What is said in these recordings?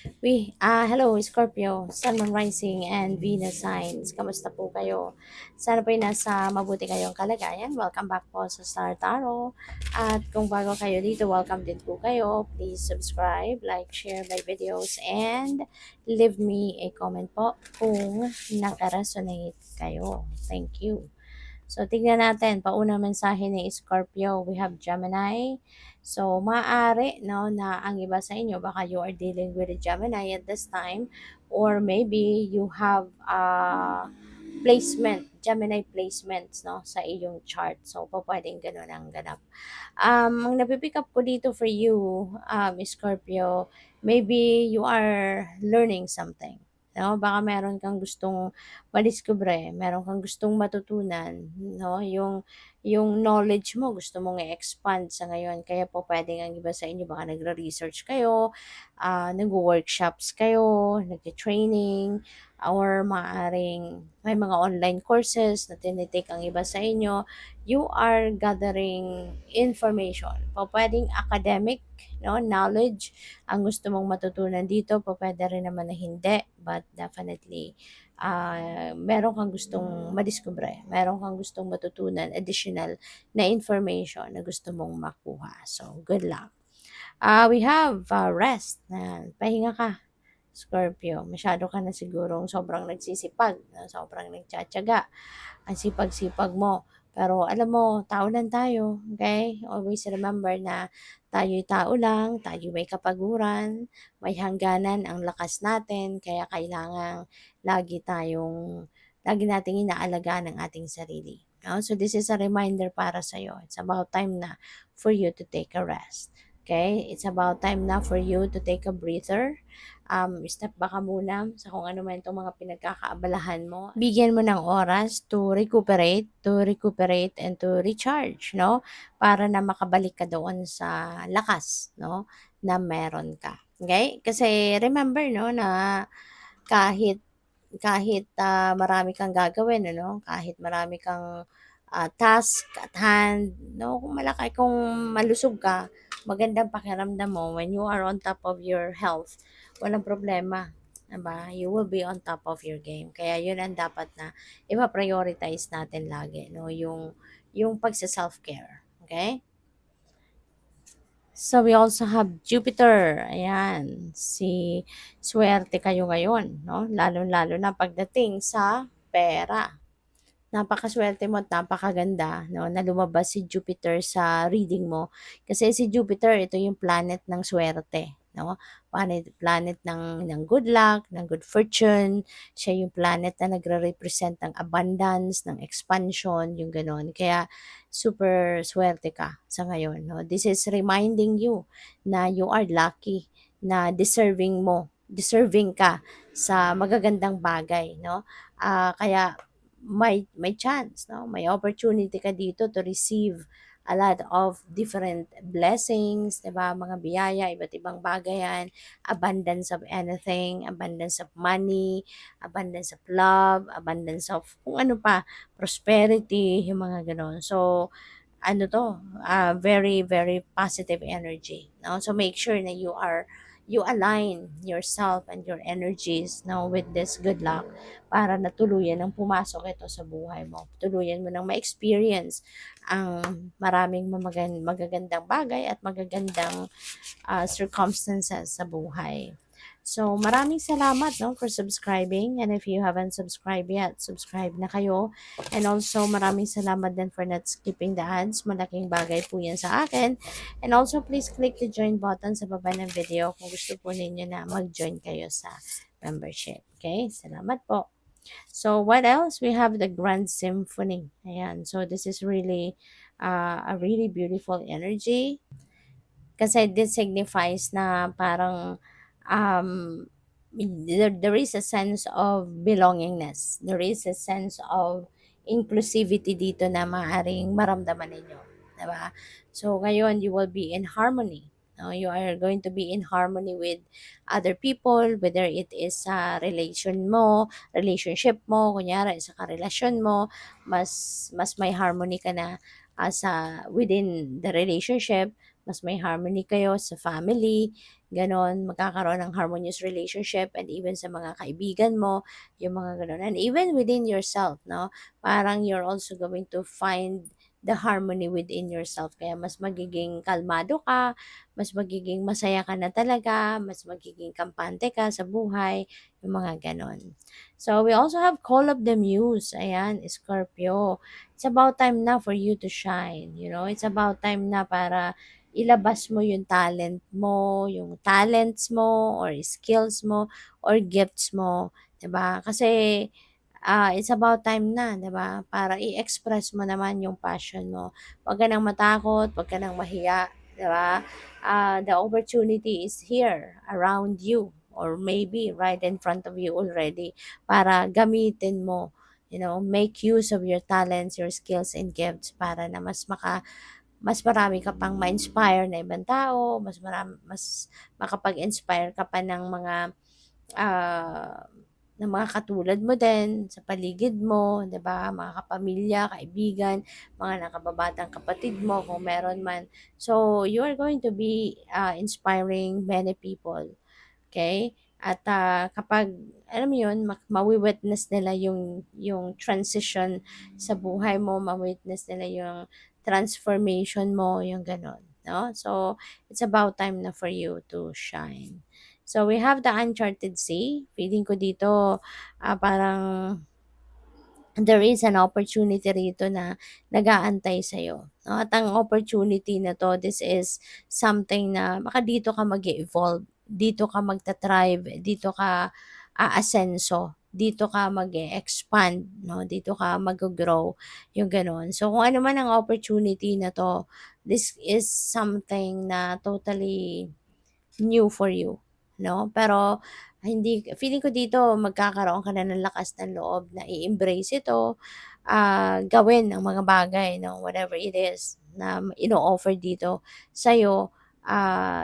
Hello Scorpio, Sun, Moon Rising, and Venus signs. Kamusta po kayo? Sana po nasa mabuti kayong kalagayan. Welcome back po sa Star Tarot. At kung bago kayo dito, welcome din po kayo. Please subscribe, like, share my videos, and leave me a comment po kung nakaresonate kayo. Thank you. So, tignan natin. Paunang mensahe ni Scorpio. We have Gemini. So, maaari, no, na ang iba sa inyo, baka you are dealing with a Gemini at this time. Or maybe you have placement, Gemini placements, no, sa iyong chart. So, pwedeng ganun ang ganap. Ang napipick up ko dito for you, Scorpio, maybe you are learning something. No? Baka meron kang gustong madiskubre, meron kang gustong matutunan, no? Yung knowledge mo gusto mong i-expand sa ngayon. Kaya po pwedeng ang iba sa inyo baka nagre-research kayo, nag-workshops kayo, nag-training, or maaring may mga online courses na tinitake ang iba sa inyo. You are gathering information. Po pwedeng academic, no, knowledge ang gusto mong matutunan dito. Po pwede rin naman na hindi, but definitely meron kang gustong madiskubre, meron kang gustong matutunan, additional na information na gusto mong makuha. So, good luck. We have rest. Pahinga ka, Scorpio. Masyado ka na sigurong sobrang nagsisipag, sobrang nagtsatsaga. Ang sipag-sipag mo. Pero alam mo, tao lang tayo, okay? Always remember na tayo'y tao lang, tayo may kapaguran, may hangganan ang lakas natin, kaya kailangan lagi nating inaalagaan ang ating sarili. No? So this is a reminder para sa'yo. It's about time na for you to take a rest. Okay? It's about time na for you to take a breather. Step back ka muna sa kung ano man itong mga pinagkakaabalahan mo. Bigyan mo ng oras to recuperate and to recharge, no? Para na makabalik ka doon sa lakas, no? Na meron ka. Okay? Kasi remember, no, na kahit marami kang gagawin, ano? Kahit marami kang task at hand, no? Kung malusog ka, magandang pakiramdam mo when you are on top of your health, walang problema. Diba? You will be on top of your game. Kaya yun ang dapat na ipa-prioritize natin lagi, no? Yung pagsa-self-care. Okay? So, we also have Jupiter. Ayan. Swerte kayo ngayon, no? Lalo-lalo na pagdating sa pera. Napakaswerte mo at napakaganda, no, na lumabas si Jupiter sa reading mo. Kasi si Jupiter, ito yung planet ng swerte, no? Planet ng good luck, ng good fortune. Siya yung planet na nagre-represent ng abundance, ng expansion, yung gano'n. Kaya super swerte ka sa ngayon, no? This is reminding you na you are lucky, na deserving ka sa magagandang bagay, no? Kaya may chance, no? May opportunity ka dito to receive a lot of different blessings, 'di ba? Mga biyaya, iba't ibang bagay yan, abundance of anything, abundance of money, abundance of love, abundance of kung ano pa, prosperity, yung mga gano'n. So, ano to, very, very positive energy, no? So, make sure na you align yourself and your energies, no, with this good luck para na tuluyan ng pumasok ito sa buhay mo. Tuluyan mo ng ma-experience ang maraming magagandang bagay at magagandang circumstances sa buhay. So, maraming salamat, no, for subscribing. And if you haven't subscribed yet, subscribe na kayo. And also, maraming salamat din for not skipping the ads. Malaking bagay po yan sa akin. And also, please click the join button sa baba ng video kung gusto po ninyo na mag-join kayo sa membership. Okay? Salamat po. So, what else? We have the Grand Symphony. Ayan. So, this is really a really beautiful energy. Kasi this signifies na parang um, there is a sense of belongingness. There is a sense of inclusivity dito na maaaring maramdaman ninyo. Diba? So, ngayon, you will be in harmony. No? You are going to be in harmony with other people, whether it is sa relationship mo, kunyari sa karelasyon mo, mas may harmony ka na within the relationship, mas may harmony kayo sa family, gano'n. Magkakaroon ng harmonious relationship and even sa mga kaibigan mo, yung mga gano'n. And even within yourself, no? Parang you're also going to find the harmony within yourself. Kaya mas magiging kalmado ka, mas magiging masaya ka na talaga, mas magiging kampante ka sa buhay, yung mga gano'n. So, we also have Call of the Muse. Ayan, Scorpio. It's about time na for you to shine. You know, it's about time na para ilabas mo yung talent mo, yung talents mo, or skills mo, or gifts mo. 'Di ba? Kasi it's about time na, 'di ba? Para i-express mo naman yung passion mo. Huwag ka nang matakot, huwag ka nang mahiya, 'di ba? The opportunity is here around you or maybe right in front of you already para gamitin mo. You know, make use of your talents, your skills and gifts para na mas marami ka pang ma-inspire na ibang tao, mas makapag-inspire ka pa ah, ng mga katulad mo din sa paligid mo, 'di ba? Mga kapamilya, kaibigan, mga nakababatang kapatid mo kung meron man. So, you are going to be inspiring many people. Okay? At kapag alam mo 'yun, mawi-witness nila yung transition sa buhay mo, ma-witness nila yung transformation mo, yung gano'n, 'no? So, it's about time na for you to shine. So, we have the uncharted sea. Feeling ko dito, parang there is an opportunity rito na nag-aantay sa'yo, 'no? At ang opportunity na 'to, this is something na baka dito ka mag evolve, dito ka magta-thrive, dito ka aasenso, dito ka mag expand, 'no? Dito ka mag-grow, yung gano'n. So, kung ano man ang opportunity na 'to, this is something na totally new for you, 'no? Pero hindi feeling ko dito magkakaroon ka na ng lakas ng loob na i-embrace ito, gawin ang mga bagay 'no, whatever it is na ino-offer dito sa'yo.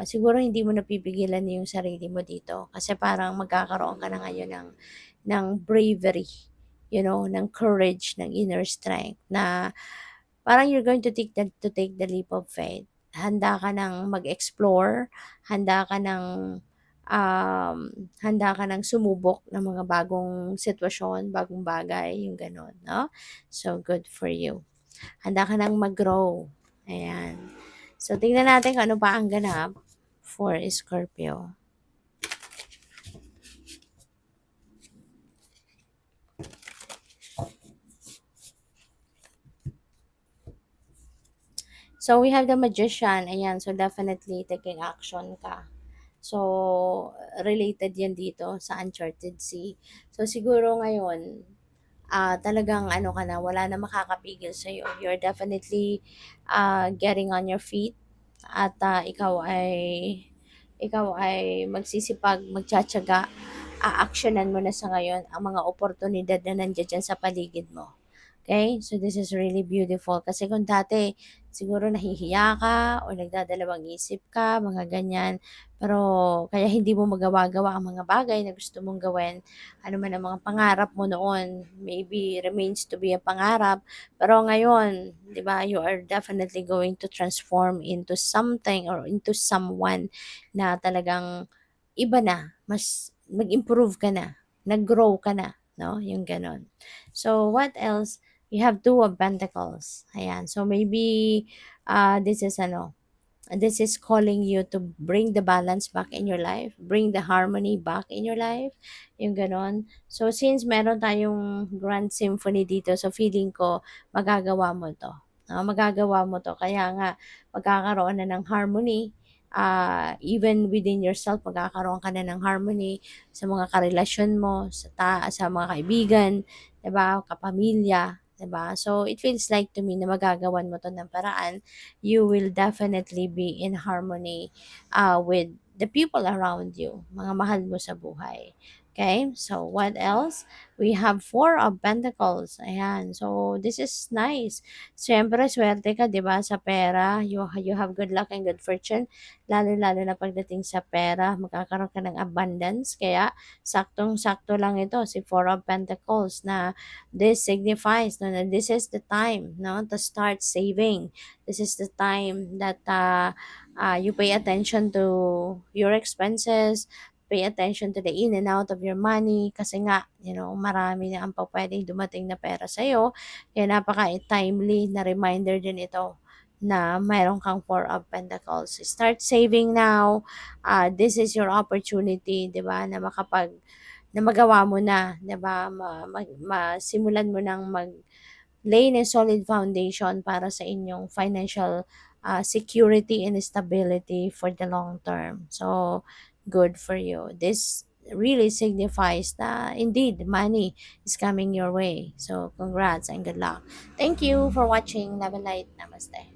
Siguro hindi mo napipigilan yung sarili mo dito kasi parang magkakaroon ka na ngayon ng bravery, you know, ng courage, ng inner strength na parang you're going to take the leap of faith. Handa ka ng mag-explore, handa ka ng, handa ka ng sumubok ng mga bagong sitwasyon, bagong bagay, yung gano'n, 'no? So, good for you. Handa ka ng mag-grow, ayan. So, tingnan natin kung ano pa ang ganap for Scorpio. So, we have the Magician, ayan. So, definitely taking action ka. So, related yan dito sa Uncharted Sea. So, siguro ngayon, talagang ano ka na, wala na makakapigil sa'yo. You're definitely getting on your feet at ikaw ay magsisipag, magtsatsaga, aaksyonan mo na sa ngayon ang mga oportunidad na nandiyan dyan sa paligid mo. Okay? So, this is really beautiful. Kasi kung dati, siguro nahihiya ka o nagdadalawang isip ka, mga ganyan. Pero, kaya hindi mo magawa-gawa ang mga bagay na gusto mong gawin. Ano man ang mga pangarap mo noon, maybe remains to be a pangarap. Pero ngayon, di ba, you are definitely going to transform into something or into someone na talagang iba na, mas mag-improve ka na, nag-grow ka na, no? Yung ganon. So, what else? We have Two of Pentacles. Ayan. So, maybe, this is calling you to bring the balance back in your life, bring the harmony back in your life, yung ganon. So, since meron tayong Grand Symphony dito, so feeling ko, magagawa mo to. No? Magagawa mo to. Kaya nga, magkakaroon na ng harmony, even within yourself, magkakaroon ka na ng harmony sa mga karelasyon mo, sa mga kaibigan, 'di ba, kapamilya, 'di ba? So, it feels like to me na magagawan mo 'to ng paraan. You will definitely be in harmony with the people around you, mga mahal mo sa buhay. Okay, so what else? We have Four of Pentacles. Ayan, so this is nice. Siyempre, swerte ka, di ba, sa pera. You have good luck and good fortune. Lalo-lalo na pagdating sa pera, magkakaroon ka ng abundance. Kaya, saktong-sakto lang ito, si Four of Pentacles, na this signifies no, na this is the time no, to start saving. This is the time that you pay attention to your expenses, pay attention to the in and out of your money kasi nga, marami na ang pwedeng dumating na pera sa'yo. Kaya napaka-timely na reminder din ito na mayroon kang Four of Pentacles. Start saving now. This is your opportunity, 'di ba, na magawa mo na, 'di ba? Masimulan mo nang lay a solid foundation para sa inyong financial security and stability for the long term. So, good for you. This really signifies that indeed money is coming your way. So, congrats and good luck. Thank you for watching. Love and light. Namaste.